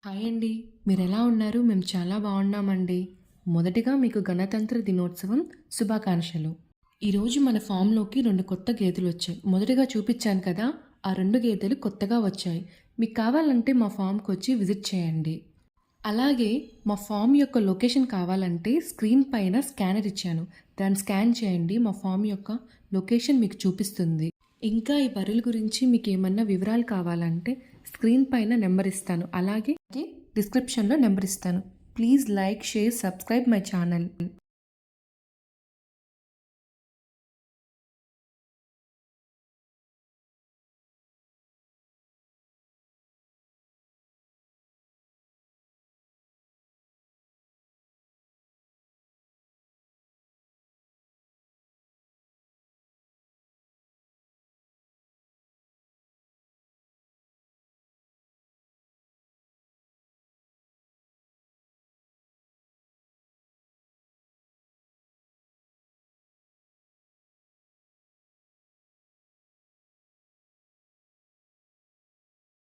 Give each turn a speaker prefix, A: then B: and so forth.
A: Hi అండి. మీరెలా ఉన్నారు? మేము చాలా బాగున్నామండి. మొదటిగా మీకు గణతంత్ర దినోత్సవం శుభాకాంక్షలు. ఈరోజు మన ఫామ్‌లోకి 2 కొత్త గేదెలొచ్చాయి. మొదటగా చూపిచ్చాను కదా! ఆ 2 గేదెలు కొత్తగా వచ్చాయి. మీకు కావాలంటే మా ఫామ్‌కొచ్చి విజిట్ చేయండి. అలాగే మా ఫామ్ యొక్క లొకేషన్ కావాలంటే స్క్రీన్ పైన స్కానర్ ఇచ్చాను. దాన్ని స్కాన్ చేయండి. మా ఫామ్ యొక్క లొకేషన్ మీకు చూపిస్తుంది. ఇంకా ఈ బర్రెల గురించి మీకేమన్నా వివరాలు కావాలంటే స్క్రీన్ పైన నెంబర్ ఇస్తాను. అలాగే డిస్క్రిప్షన్‌లో నెంబర్ ఇస్తాను. Please like, share, subscribe my channel.